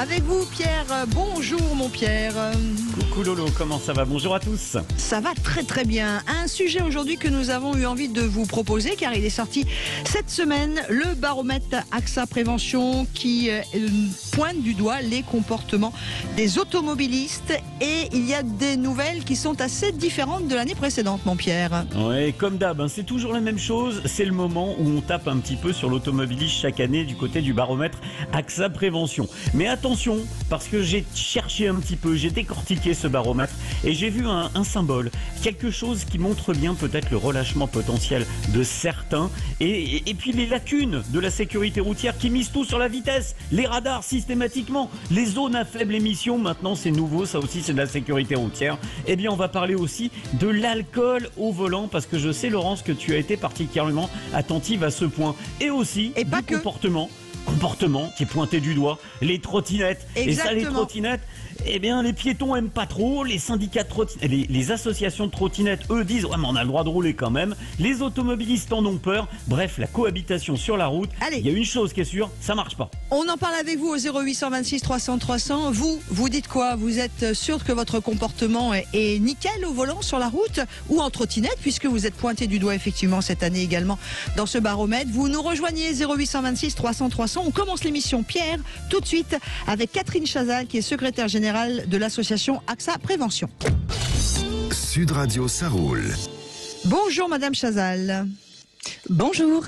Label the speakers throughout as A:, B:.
A: Avec vous, Pierre. Bonjour, mon Pierre.
B: Coucou Lolo, comment ça va? Bonjour à tous.
A: Ça va très très bien. Un sujet aujourd'hui que nous avons eu envie de vous proposer, car il est sorti cette semaine, le baromètre AXA Prévention qui pointe du doigt les comportements des automobilistes. Et il y a des nouvelles qui sont assez différentes de l'année précédente, mon Pierre.
B: Ouais, comme d'hab, c'est toujours la même chose. C'est le moment où on tape un petit peu sur l'automobiliste chaque année du côté du baromètre AXA Prévention. Mais attention, parce que j'ai cherché un petit peu, j'ai décortiqué ce baromètre et j'ai vu un symbole, quelque chose qui montre bien peut-être le relâchement potentiel de certains et puis les lacunes de la sécurité routière qui misent tout sur la vitesse, les radars systématiquement, les zones à faible émission, maintenant c'est nouveau, ça aussi c'est de la sécurité routière. Eh bien on va parler aussi de l'alcool au volant parce que je sais Laurence que tu as été particulièrement attentive à ce point et aussi
A: et pas
B: du comportement qui est pointé du doigt, les trottinettes.
A: Exactement.
B: Et ça, les trottinettes, eh bien, les piétons aiment pas trop, les syndicats de trottinettes, les associations de trottinettes, eux, disent, ouais, mais on a le droit de rouler quand même. Les automobilistes en ont peur. Bref, la cohabitation sur la route, il y a une chose qui est sûre, ça marche pas.
A: On en parle avec vous au 0826 300 300. Vous dites quoi? Vous êtes sûr que votre comportement est nickel au volant sur la route ou en trottinette, puisque vous êtes pointé du doigt effectivement cette année également dans ce baromètre. Vous nous rejoignez 0826 300 300. On commence l'émission, Pierre, tout de suite avec Catherine Chazal, qui est secrétaire générale de l'association AXA Prévention.
C: Sud Radio, ça roule.
A: Bonjour Madame Chazal.
D: Bonjour.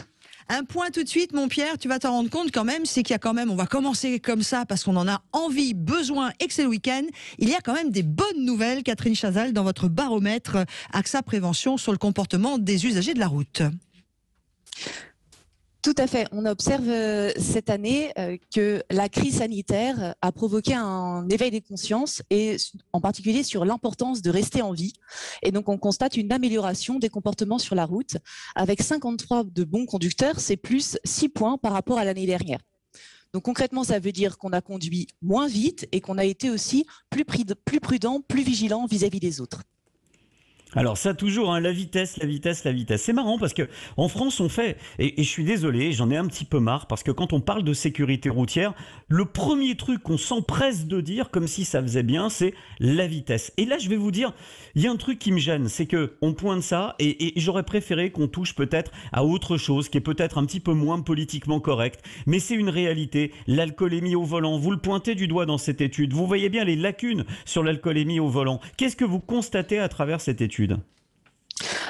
A: Un point tout de suite, mon Pierre, tu vas t'en rendre compte quand même, c'est qu'il y a quand même, on va commencer comme ça parce qu'on en a envie, besoin et que c'est le week-end. Il y a quand même des bonnes nouvelles, Catherine Chazal, dans votre baromètre AXA Prévention sur le comportement des usagers de la route.
D: Tout à fait. On observe cette année que la crise sanitaire a provoqué un éveil des consciences et en particulier sur l'importance de rester en vie. Et donc on constate une amélioration des comportements sur la route avec 53 de bons conducteurs, c'est plus 6 points par rapport à l'année dernière. Donc concrètement, ça veut dire qu'on a conduit moins vite et qu'on a été aussi plus prudent, plus vigilant vis-à-vis des autres.
B: Alors ça toujours, la vitesse. C'est marrant parce que en France on fait, et je suis désolé, j'en ai un petit peu marre parce que quand on parle de sécurité routière, le premier truc qu'on s'empresse de dire, comme si ça faisait bien, c'est la vitesse. Et là je vais vous dire, il y a un truc qui me gêne, c'est que on pointe ça et j'aurais préféré qu'on touche peut-être à autre chose qui est peut-être un petit peu moins politiquement correct, mais c'est une réalité. L'alcoolémie au volant, vous le pointez du doigt dans cette étude, vous voyez bien les lacunes sur l'alcoolémie au volant. Qu'est-ce que vous constatez à travers cette étude ?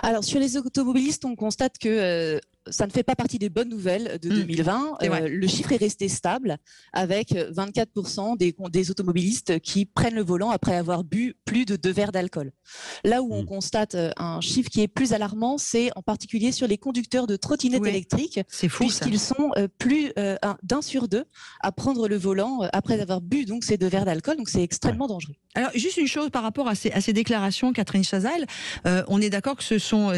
D: Alors sur les automobilistes, on constate que ça ne fait pas partie des bonnes nouvelles de 2020. Le chiffre est resté stable avec 24% des automobilistes qui prennent le volant après avoir bu plus de 2 verres d'alcool. Là où on constate un chiffre qui est plus alarmant, c'est en particulier sur les conducteurs de trottinettes électriques.
A: C'est fou,
D: puisqu'ils sont plus d'un sur 2 à prendre le volant après avoir bu donc ces 2 verres d'alcool. Donc c'est extrêmement dangereux.
A: Alors juste une chose par rapport à ces déclarations, Catherine Chazal, on est d'accord que ce sont,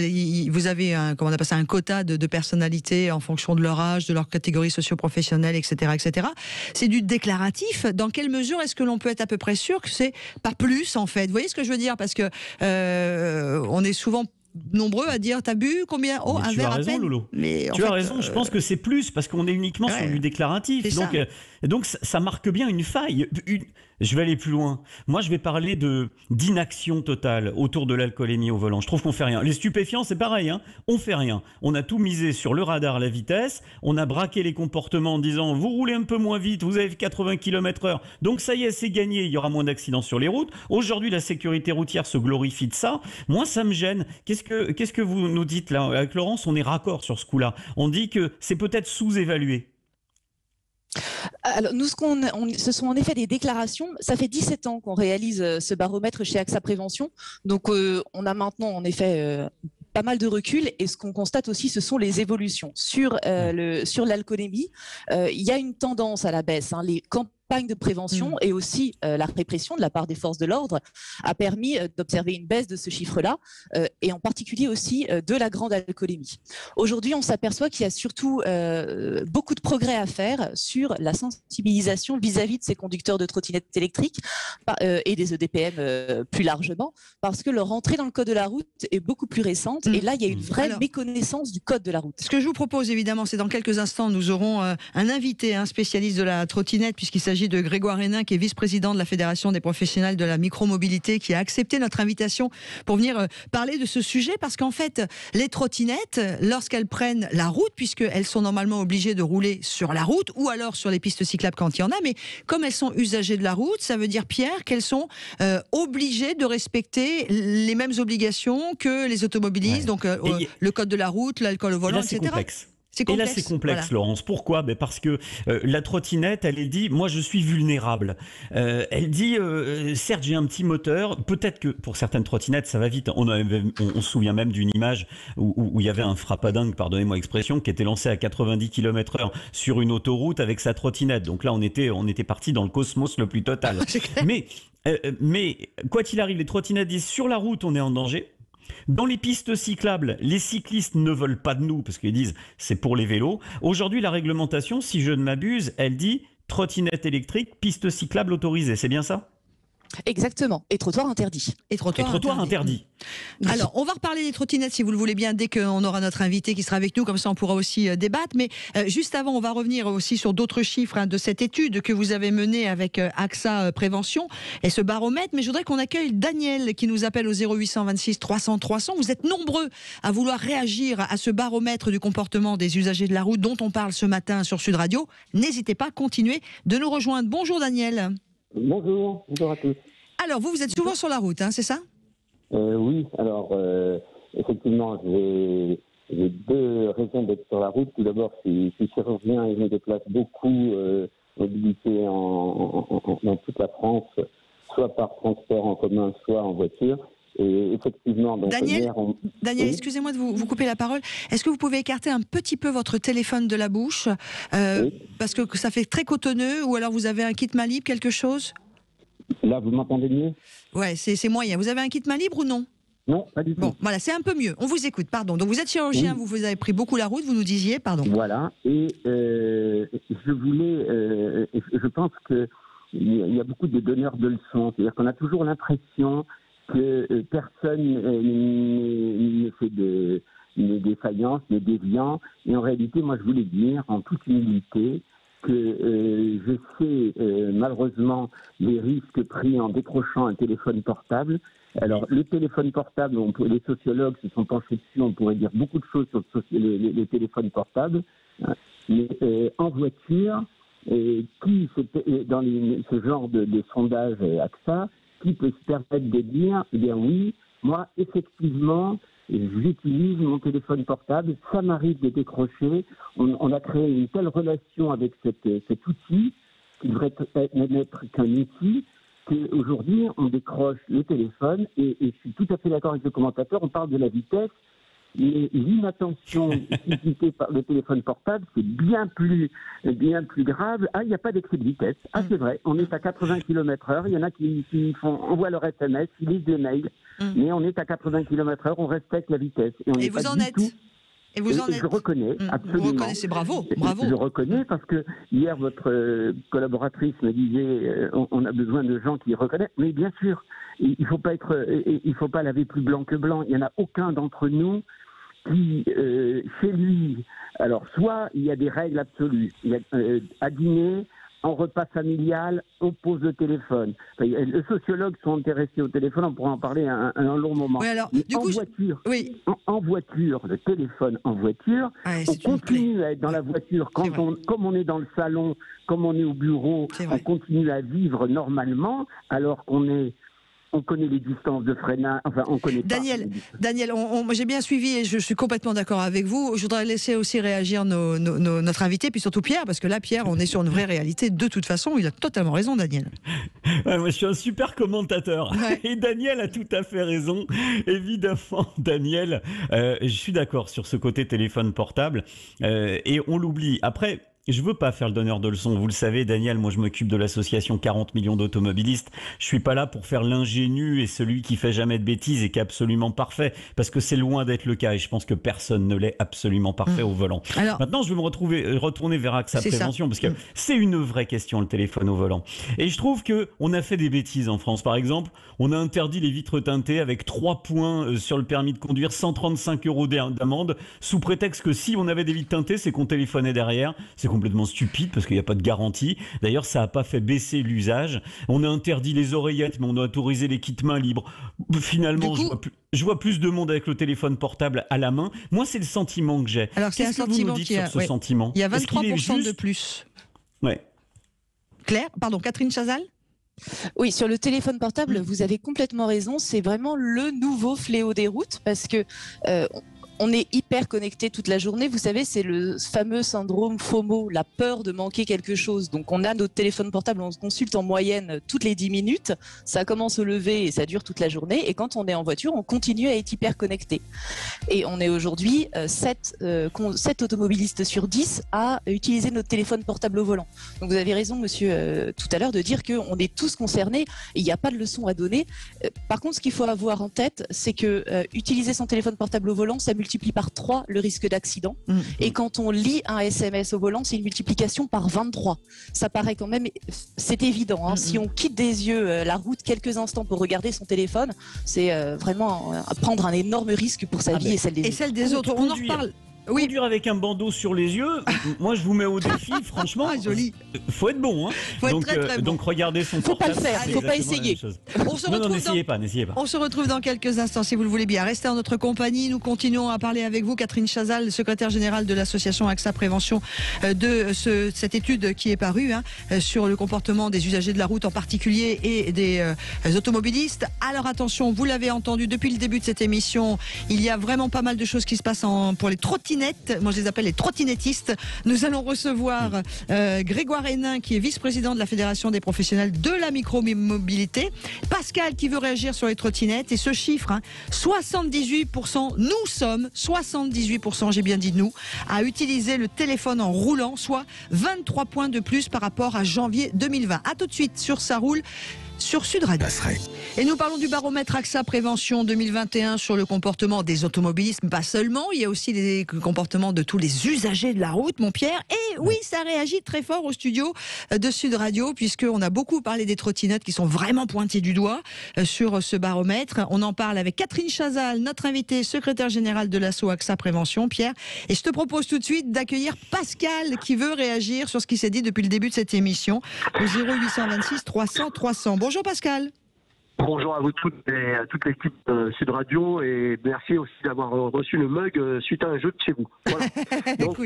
A: vous avez un quota de personnalités en fonction de leur âge, de leur catégorie socio-professionnelle, etc., etc. C'est du déclaratif. Dans quelle mesure est-ce que l'on peut être à peu près sûr que c'est pas plus en fait? Vous voyez ce que je veux dire? Parce que on est souvent nombreux à dire t'as bu combien? Oh, un verre à peine.
B: Lolo.
A: Mais
B: tu as raison, je pense que c'est plus parce qu'on est uniquement sur du déclaratif. Donc ça marque bien une faille. Je vais aller plus loin. Moi, je vais parler d'inaction totale autour de l'alcoolémie au volant. Je trouve qu'on fait rien. Les stupéfiants, c'est pareil, on fait rien. On a tout misé sur le radar, la vitesse. On a braqué les comportements en disant vous roulez un peu moins vite, vous avez 80 km/h. Donc ça y est, c'est gagné. Il y aura moins d'accidents sur les routes. Aujourd'hui, la sécurité routière se glorifie de ça. Moi, ça me gêne. Qu'est-ce que vous nous dites là avec Laurence? On est raccord sur ce coup-là. On dit que c'est peut-être sous-évalué.
D: Alors nous, ce sont en effet des déclarations. Ça fait 17 ans qu'on réalise ce baromètre chez AXA Prévention. Donc on a maintenant en effet pas mal de recul et ce qu'on constate aussi, ce sont les évolutions sur l'alcoolémie. Il y a une tendance à la baisse. Les campagne de prévention et aussi la répression de la part des forces de l'ordre a permis d'observer une baisse de ce chiffre-là et en particulier aussi de la grande alcoolémie. Aujourd'hui, on s'aperçoit qu'il y a surtout beaucoup de progrès à faire sur la sensibilisation vis-à-vis de ces conducteurs de trottinettes électriques et des EDPM plus largement, parce que leur entrée dans le code de la route est beaucoup plus récente et là, il y a une vraie méconnaissance du code de la route.
A: Ce que je vous propose, évidemment, c'est dans quelques instants, nous aurons un invité, un spécialiste de la trottinette, puisqu'il s'agit s'agit de Grégoire Hénin, qui est vice-président de la Fédération des professionnels de la micromobilité, qui a accepté notre invitation pour venir parler de ce sujet, parce qu'en fait, les trottinettes, lorsqu'elles prennent la route, puisqu'elles sont normalement obligées de rouler sur la route ou alors sur les pistes cyclables quand il y en a, mais comme elles sont usagers de la route, ça veut dire, Pierre, qu'elles sont obligées de respecter les mêmes obligations que les automobilistes, donc le code de la route, l'alcool au volant, etc.
B: Complexe.
A: C'est complexe.
B: Et là, c'est complexe,
A: voilà.
B: Laurence. Pourquoi ? Parce que la trottinette, elle dit, moi, je suis vulnérable. Elle dit, certes, j'ai un petit moteur. Peut-être que pour certaines trottinettes, ça va vite. On se souvient même d'une image où il y avait un frappadingue, pardonnez-moi l'expression, qui était lancé à 90 km/h sur une autoroute avec sa trottinette. Donc là, on était parti dans le cosmos le plus total. Mais quoi qu'il arrive, les trottinettes disent, sur la route, on est en danger. Dans les pistes cyclables, les cyclistes ne veulent pas de nous parce qu'ils disent c'est pour les vélos. Aujourd'hui, la réglementation, si je ne m'abuse, elle dit trottinette électrique, piste cyclable autorisée. C'est bien ça ?
D: Exactement. Et trottoir interdit.
A: Et trottoir
B: interdit.
A: Alors, on va reparler des trottinettes, si vous le voulez bien, dès qu'on aura notre invité qui sera avec nous, comme ça on pourra aussi débattre. Mais juste avant, on va revenir aussi sur d'autres chiffres de cette étude que vous avez menée avec AXA Prévention et ce baromètre. Mais je voudrais qu'on accueille Daniel qui nous appelle au 0826 300 300. Vous êtes nombreux à vouloir réagir à ce baromètre du comportement des usagers de la route dont on parle ce matin sur Sud Radio. N'hésitez pas, continuez de nous rejoindre. Bonjour Daniel.
E: Bonjour à tous.
A: Alors, vous êtes souvent sur la route, hein, c'est ça ?
E: Oui, alors effectivement, j'ai deux raisons d'être sur la route. Tout d'abord, je suis chirurgien et je me déplace beaucoup, mobilité dans toute la France, soit par transport en commun, soit en voiture. Et effectivement, donc,
A: Daniel,
E: oui.
A: Excusez-moi de vous couper la parole. Est-ce que vous pouvez écarter un petit peu votre téléphone de la bouche
E: Oui.
A: parce que ça fait très cotonneux, ou alors vous avez un kit main libre, quelque chose ?
E: Là, vous m'entendez mieux ?
A: Ouais, c'est moyen. Vous avez un kit main libre ou non ?
E: Non, pas du tout.
A: Bon, voilà, c'est un peu mieux. On vous écoute, pardon. Donc vous êtes chirurgien,
E: Oui.
A: vous avez pris beaucoup la route, vous nous disiez, pardon.
E: Voilà, et je voulais, je pense qu'il y a beaucoup de donneurs de leçons, c'est-à-dire qu'on a toujours l'impression que personne ne fait de défaillance, de déviant, et en réalité, moi je voulais dire en toute humilité que je sais malheureusement les risques pris en décrochant un téléphone portable. Alors, le téléphone portable, les sociologues se sont penchés dessus, on pourrait dire beaucoup de choses sur les téléphones portables, hein. Mais en voiture, dans ce genre de sondage AXA, qui peut se permettre de dire, eh bien oui, moi, effectivement, j'utilise mon téléphone portable, ça m'arrive de décrocher. On a créé une telle relation avec cet outil, qui devrait n'être qu'un outil, qu'aujourd'hui, on décroche le téléphone, et je suis tout à fait d'accord avec le commentateur, on parle de la vitesse, mais l'inattention suscitée par le téléphone portable, c'est bien plus grave. Ah, il n'y a pas d'excès de vitesse. Ah, c'est vrai, on est à 80 km/h, il y en a qui envoient leur SMS, ils lisent des mails, mais on est à 80 km/h, on respecte la vitesse.
A: Et vous en êtes ? Et vous en êtes ?
E: Je reconnais, absolument.
A: Vous reconnaissez, bravo.
E: Je reconnais parce que hier, votre collaboratrice me disait on a besoin de gens qui reconnaissent. Mais bien sûr, il faut pas laver plus blanc que blanc. Il n'y en a aucun d'entre nous qui, chez lui, alors soit il y a des règles absolues. À dîner, en repas familial, on pose le téléphone. Enfin, les sociologues sont intéressés au téléphone, on pourra en parler un long moment.
A: Oui, alors,
E: en voiture, le téléphone en voiture, on continue à être dans la voiture comme on est dans le salon, comme on est au bureau, on continue à vivre normalement, alors on connaît les distances de freinage, enfin on connaît
A: Daniel, j'ai bien suivi et je suis complètement d'accord avec vous. Je voudrais laisser aussi réagir notre invité, puis surtout Pierre, parce que là, Pierre, on est sur une vraie réalité. De toute façon, il a totalement raison, Daniel.
B: Ouais, moi, je suis un super commentateur. Ouais. Et Daniel a tout à fait raison. Évidemment, Daniel, je suis d'accord sur ce côté téléphone portable. Et on l'oublie. Après, je veux pas faire le donneur de leçons. Vous le savez, Daniel, moi je m'occupe de l'association 40 millions d'automobilistes. Je suis pas là pour faire l'ingénu et celui qui fait jamais de bêtises et qui est absolument parfait, parce que c'est loin d'être le cas et je pense que personne ne l'est absolument parfait au volant. Alors, maintenant, je vais retourner vers AXA Prévention, parce que c'est une vraie question, le téléphone au volant. Et je trouve que on a fait des bêtises en France. Par exemple, on a interdit les vitres teintées avec 3 points sur le permis de conduire, 135 € d'amende, sous prétexte que si on avait des vitres teintées, c'est qu'on téléphonait derrière, c'est complètement stupide parce qu'il n'y a pas de garantie. D'ailleurs, ça n'a pas fait baisser l'usage. On a interdit les oreillettes, mais on a autorisé les kits main libres. Finalement, je vois plus de monde avec le téléphone portable à la main. Moi, c'est le sentiment que j'ai.
A: Alors, c'est un sentiment
B: qui a... sentiment
A: il y a 23% de plus.
B: Ouais.
A: Claire, pardon, Catherine Chazal?
D: Oui, sur le téléphone portable, vous avez complètement raison. C'est vraiment le nouveau fléau des routes parce que on est hyper connecté toute la journée. Vous savez, c'est le fameux syndrome FOMO, la peur de manquer quelque chose. Donc, on a notre téléphone portable, on se consulte en moyenne toutes les 10 minutes. Ça commence au lever et ça dure toute la journée. Et quand on est en voiture, on continue à être hyper connecté. Et on est aujourd'hui 7 automobilistes sur 10 à utiliser notre téléphone portable au volant. Donc, vous avez raison, monsieur, tout à l'heure, de dire qu'on est tous concernés. Il n'y a pas de leçon à donner. Par contre, ce qu'il faut avoir en tête, c'est que utiliser son téléphone portable au volant, ça multiplie par 3 le risque d'accident. Et quand on lit un SMS au volant, c'est une multiplication par 23. Ça paraît quand même, c'est évident. Hein. Si on quitte des yeux la route quelques instants pour regarder son téléphone, c'est vraiment prendre un énorme risque pour sa vie et celle des autres.
A: Et celle des autres, on en reparle.
B: Oui, conduire avec un bandeau sur les yeux, moi je vous mets au défi, franchement.
A: Joli.
B: Faut être bon, hein.
A: Faut être très bon.
B: Donc regardez son
D: faut
B: portable.
D: Faut pas le faire, faut pas essayer.
B: N'essayez pas.
A: On se retrouve dans quelques instants, si vous le voulez bien. Restez en notre compagnie. Nous continuons à parler avec vous, Catherine Chazal, secrétaire générale de l'association AXA Prévention, de cette étude qui est parue sur le comportement des usagers de la route en particulier et des automobilistes. Alors attention, vous l'avez entendu depuis le début de cette émission, il y a vraiment pas mal de choses qui se passent pour les trottinettes. Moi je les appelle les trottinettistes. Nous allons recevoir Grégoire Hénin, qui est vice-président de la Fédération des professionnels de la micromobilité. Pascal qui veut réagir sur les trottinettes. Et ce chiffre, 78%, nous sommes 78%, j'ai bien dit nous, à utiliser le téléphone en roulant, soit 23 points de plus par rapport à janvier 2020. A tout de suite sur Ça roule sur Sud Radio. Et nous parlons du baromètre AXA Prévention 2021 sur le comportement des automobilistes, mais pas seulement, il y a aussi les comportements de tous les usagers de la route, mon Pierre. Et oui, ça réagit très fort au studio de Sud Radio, puisqu'on a beaucoup parlé des trottinettes qui sont vraiment pointées du doigt sur ce baromètre. On en parle avec Catherine Chazal, notre invitée, secrétaire générale de l'asso AXA Prévention, Pierre. Et je te propose tout de suite d'accueillir Pascal qui veut réagir sur ce qui s'est dit depuis le début de cette émission au 0826 300 300. Bonjour Pascal.
F: Bonjour à vous toutes et à toute l'équipe Sud Radio et merci aussi d'avoir reçu le mug suite à un jeu de chez vous. Voilà. Donc,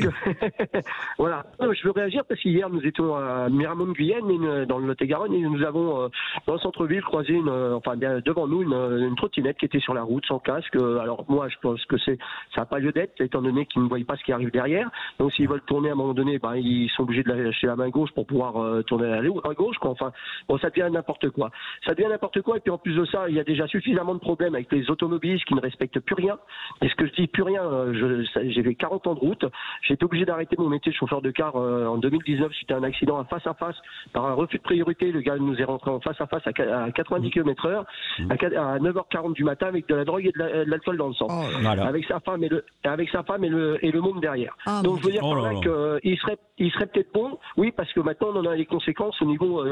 F: voilà. Je veux réagir parce qu'hier nous étions à Miramont-Guyenne dans le Lot-et-Garonne et nous avons dans le centre-ville croisé devant nous une trottinette qui était sur la route sans casque. Alors moi je pense que ça n'a pas lieu d'être étant donné qu'ils ne voient pas ce qui arrive derrière. Donc s'ils veulent tourner à un moment donné, ils sont obligés de lâcher la main gauche pour pouvoir tourner à gauche. Enfin bon, ça devient n'importe quoi. Ça devient n'importe quoi. Et puis en plus de ça, il y a déjà suffisamment de problèmes avec les automobilistes qui ne respectent plus rien. Et ce que je dis plus rien, j'ai fait 40 ans de route. J'ai été obligé d'arrêter mon métier de chauffeur de car en 2019 suite à un accident à face à face par un refus de priorité. Le gars nous est rentré en face à face à 90 km/h à 9h40 du matin avec de la drogue et de l'alcool dans le sang. Oh, voilà. Avec sa femme et le môme derrière. Donc je veux dire par là qu'il serait peut-être bon, oui, parce que maintenant on en a les conséquences au niveau.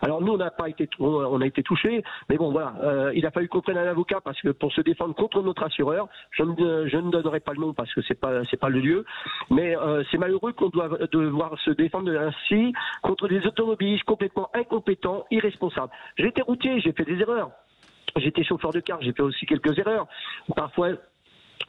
F: Alors nous on a été touchés. Mais bon, voilà, il a fallu qu'on prenne un avocat parce que pour se défendre contre notre assureur, je ne donnerai pas le nom parce que c'est pas le lieu, mais c'est malheureux qu'on doive devoir se défendre ainsi contre des automobilistes complètement incompétents, irresponsables. J'ai été routier, j'ai fait des erreurs. J'étais chauffeur de car, j'ai fait aussi quelques erreurs. Parfois,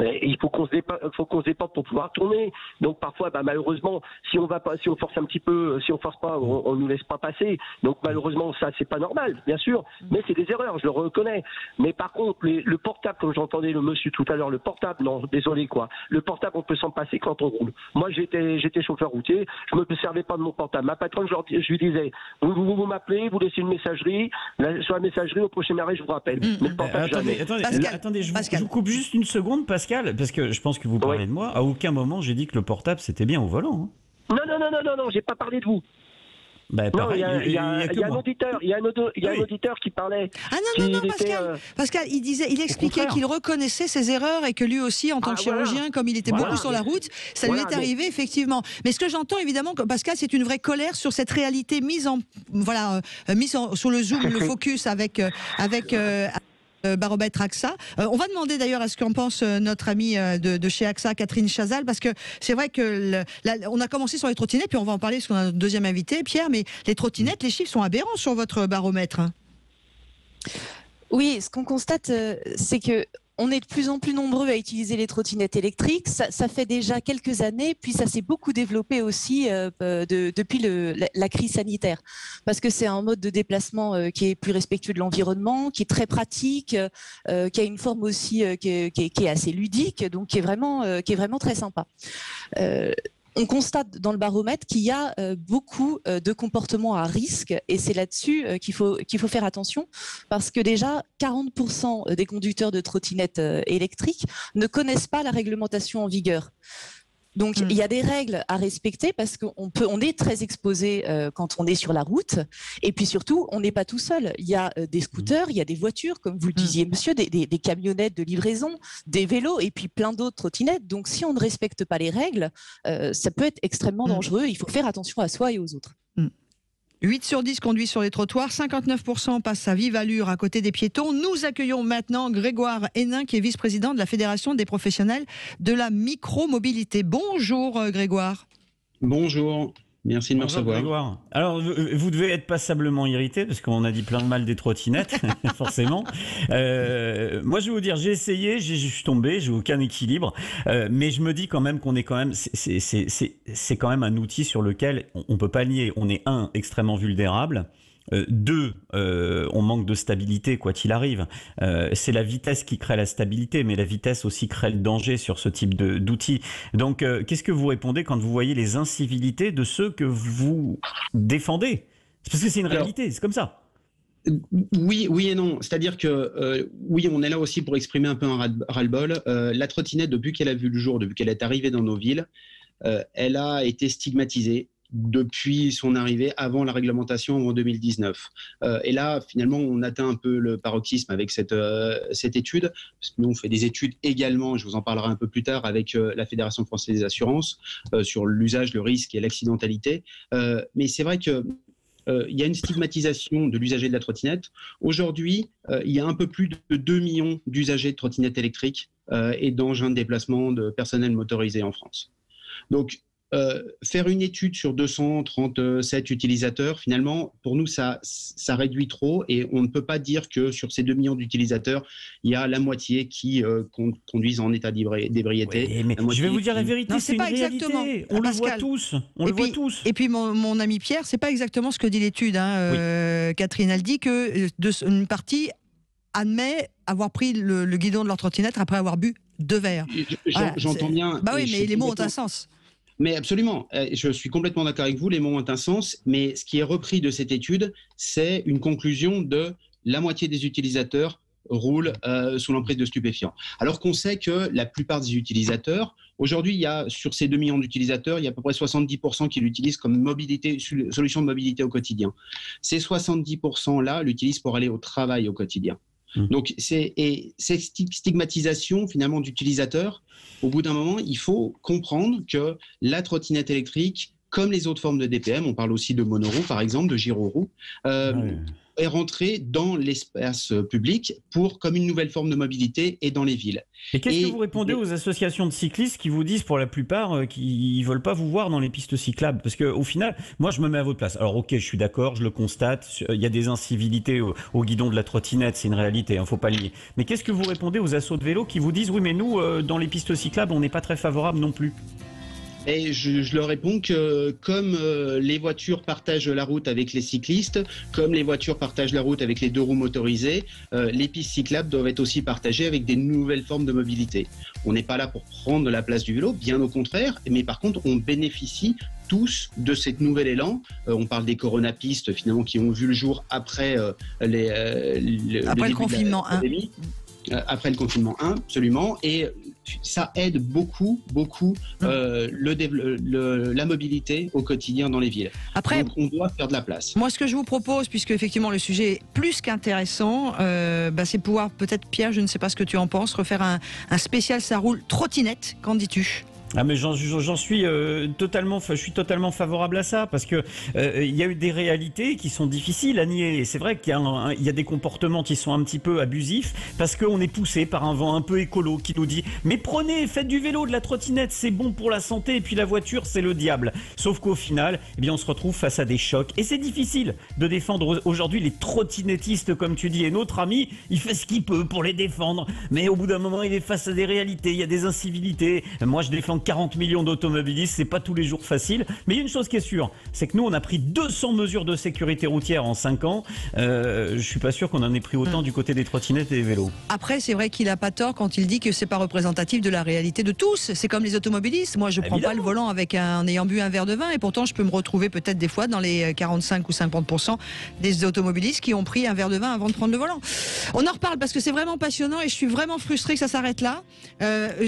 F: il faut qu'on se déporte pour pouvoir tourner. Donc parfois, malheureusement, si on force un petit peu, si on force pas, on nous laisse pas passer. Donc malheureusement, ça c'est pas normal, bien sûr. Mais c'est des erreurs, je le reconnais. Mais par contre, le portable, comme j'entendais le monsieur tout à l'heure, le portable, non, désolé quoi. Le portable, on peut s'en passer quand on roule. Moi, j'étais chauffeur routier, je me servais pas de mon portable. Ma patronne, je lui disais, vous m'appelez, vous laissez une messagerie, sur la messagerie au prochain arrêt, je vous rappelle. Mais le portable,
B: attendez, je vous coupe juste une seconde, Pascal, parce que je pense que vous parlez de moi. À aucun moment j'ai dit que le portable c'était bien au volant.
F: Non, j'ai pas parlé de vous. Non, il y a un auditeur, un auditeur qui parlait.
A: Ah non, Pascal, il expliquait qu'il reconnaissait ses erreurs et que lui aussi, en tant que chirurgien, comme il était beaucoup sur la route, ça lui est arrivé effectivement. Mais ce que j'entends évidemment, Pascal, c'est une vraie colère sur cette réalité mise sur le zoom, le focus avec baromètre AXA. On va demander d'ailleurs à ce qu'en pense notre amie de chez AXA, Catherine Chazal, parce que c'est vrai que on a commencé sur les trottinettes, puis on va en parler parce qu'on a notre deuxième invité, Pierre, mais les trottinettes, les chiffres sont aberrants sur votre baromètre.
D: Oui, ce qu'on constate, c'est que on est de plus en plus nombreux à utiliser les trottinettes électriques. Ça fait déjà quelques années, puis ça s'est beaucoup développé aussi depuis la crise sanitaire. Parce que c'est un mode de déplacement qui est plus respectueux de l'environnement, qui est très pratique, qui a une forme aussi qui est assez ludique, donc qui est vraiment très sympa. On constate dans le baromètre qu'il y a beaucoup de comportements à risque et c'est là-dessus qu'il faut faire attention parce que déjà 40% des conducteurs de trottinettes électriques ne connaissent pas la réglementation en vigueur. Donc, il y a des règles à respecter parce qu'on est très exposé quand on est sur la route. Et puis surtout, on n'est pas tout seul. Il y a des scooters, il y a des voitures, comme vous le disiez, monsieur, des camionnettes de livraison, des vélos et puis plein d'autres trottinettes. Donc, si on ne respecte pas les règles, ça peut être extrêmement dangereux. Il faut faire attention à soi et aux autres.
A: 8 sur 10 conduisent sur les trottoirs, 59% passent à vive allure à côté des piétons. Nous accueillons maintenant Grégoire Hénin, qui est vice-président de la Fédération des professionnels de la micromobilité. Bonjour Grégoire.
G: Bonjour. Merci de me recevoir.
B: Grégoire. Alors, vous devez être passablement irrité parce qu'on a dit plein de mal des trottinettes, forcément. Moi, je vais vous dire, j'ai essayé, je suis tombé, j'ai aucun équilibre, mais je me dis quand même qu'on est quand même, c'est quand même un outil sur lequel on peut pas nier. On est extrêmement vulnérable. 2, on manque de stabilité quoi qu'il arrive. C'est la vitesse qui crée la stabilité, mais la vitesse aussi crée le danger sur ce type d'outils. Donc, qu'est-ce que vous répondez quand vous voyez les incivilités de ceux que vous défendez? C'est parce que c'est une réalité, c'est comme ça.
G: Oui et non. C'est-à-dire que oui, on est là aussi pour exprimer un peu un ras-le-bol. La trottinette, depuis qu'elle a vu le jour, depuis qu'elle est arrivée dans nos villes, elle a été stigmatisée depuis son arrivée avant la réglementation en 2019. Et là, finalement, on atteint un peu le paroxysme avec cette étude. Parce que nous, on fait des études également, je vous en parlerai un peu plus tard, avec la Fédération française des assurances sur l'usage, le risque et l'accidentalité. Mais c'est vrai que il y a une stigmatisation de l'usager de la trottinette. Aujourd'hui, il y a un peu plus de 2 millions d'usagers de trottinettes électriques et d'engins de déplacement de personnel motorisé en France. Donc, faire une étude sur 237 utilisateurs, finalement, pour nous, ça réduit trop et on ne peut pas dire que sur ces 2 millions d'utilisateurs, il y a la moitié qui conduisent en état d'ébriété.
B: Oui, mais je vais vous dire la vérité, c'est une réalité. On le voit tous. On le voit tous.
A: Et puis, mon ami Pierre, c'est pas exactement ce que dit l'étude. Catherine, elle dit que une partie admet avoir pris le guidon de leur trottinette après avoir bu 2 verres.
G: J'entends bien.
A: Bah oui, mais les mots ont un sens.
G: Mais absolument, je suis complètement d'accord avec vous, les mots ont un sens, mais ce qui est repris de cette étude, c'est une conclusion de la moitié des utilisateurs roulent sous l'emprise de stupéfiants. Alors qu'on sait que la plupart des utilisateurs, aujourd'hui, il y a sur ces 2 millions d'utilisateurs, il y a à peu près 70% qui l'utilisent comme solution de mobilité au quotidien. Ces 70%-là l'utilisent pour aller au travail au quotidien. Donc, cette stigmatisation finalement d'utilisateurs, au bout d'un moment, il faut comprendre que la trottinette électrique, comme les autres formes de DPM, on parle aussi de monoroue par exemple, de gyroroue, est rentrée dans l'espace public comme une nouvelle forme de mobilité et dans les villes.
B: Et qu'est-ce que vous répondez aux associations de cyclistes qui vous disent pour la plupart qu'ils ne veulent pas vous voir dans les pistes cyclables? Parce qu'au final, moi je me mets à votre place. Alors ok, je suis d'accord, je le constate, il y a des incivilités au guidon de la trottinette, c'est une réalité, il ne faut pas le nier. Mais qu'est-ce que vous répondez aux assos de vélo qui vous disent oui mais nous, dans les pistes cyclables, on n'est pas très favorable non plus?
G: Et je leur réponds que comme les voitures partagent la route avec les cyclistes, comme les voitures partagent la route avec les 2 roues motorisées, les pistes cyclables doivent être aussi partagées avec des nouvelles formes de mobilité. On n'est pas là pour prendre la place du vélo, bien au contraire, mais par contre on bénéficie tous de cet nouvel élan. On parle des coronapistes finalement qui ont vu le jour après le confinement 1. Après le confinement 1, absolument, et ça aide beaucoup la mobilité au quotidien dans les villes.
A: Après,
G: donc on doit faire de la place.
A: Moi, ce que je vous propose, puisque effectivement le sujet est plus qu'intéressant, c'est pouvoir peut-être, Pierre, je ne sais pas ce que tu en penses, refaire un spécial Ça roule trottinette. Qu'en dis-tu ?
B: Ah mais j'en suis totalement, je suis totalement favorable à ça parce que il y a eu des réalités qui sont difficiles à nier. Et c'est vrai qu'il y a des comportements qui sont un petit peu abusifs parce qu'on est poussé par un vent un peu écolo qui nous dit mais faites du vélo, de la trottinette, c'est bon pour la santé et puis la voiture c'est le diable. Sauf qu'au final, eh bien on se retrouve face à des chocs et c'est difficile de défendre aujourd'hui les trottinettistes comme tu dis. Et notre ami, il fait ce qu'il peut pour les défendre, mais au bout d'un moment il est face à des réalités, il y a des incivilités. Moi je défends 40 millions d'automobilistes, c'est pas tous les jours facile, mais il y a une chose qui est sûre, c'est que nous on a pris 200 mesures de sécurité routière en 5 ans, je suis pas sûr qu'on en ait pris autant du côté des trottinettes et des vélos.
A: Après c'est vrai qu'il a pas tort quand il dit que c'est pas représentatif de la réalité de tous, c'est comme les automobilistes, moi je prends pas le volant en ayant bu un verre de vin et pourtant je peux me retrouver peut-être des fois dans les 45 ou 50% des automobilistes qui ont pris un verre de vin avant de prendre le volant. On en reparle parce que c'est vraiment passionnant et je suis vraiment frustré que ça s'arrête là.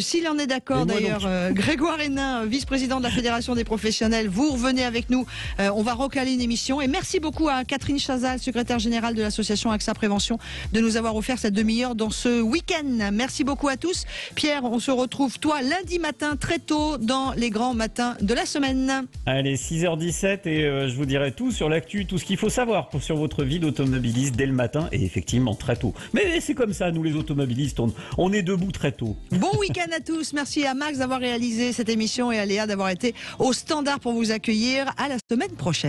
A: S'il en est d'accord d'ailleurs, Grégoire Hénin, vice-président de la Fédération des professionnels, vous revenez avec nous. On va recaler une émission. Et merci beaucoup à Catherine Chazal, secrétaire générale de l'association AXA Prévention, de nous avoir offert cette demi-heure dans ce week-end. Merci beaucoup à tous. Pierre, on se retrouve, toi, lundi matin, très tôt, dans les grands matins de la semaine.
B: Allez, 6h17 et je vous dirai tout sur l'actu, tout ce qu'il faut savoir sur votre vie d'automobiliste dès le matin et effectivement très tôt. Mais c'est comme ça, nous les automobilistes, on est debout très tôt.
A: Bon week-end à tous. Merci à Max d'avoir réalisé cette émission et à Léa d'avoir été au standard pour vous accueillir. À la semaine prochaine.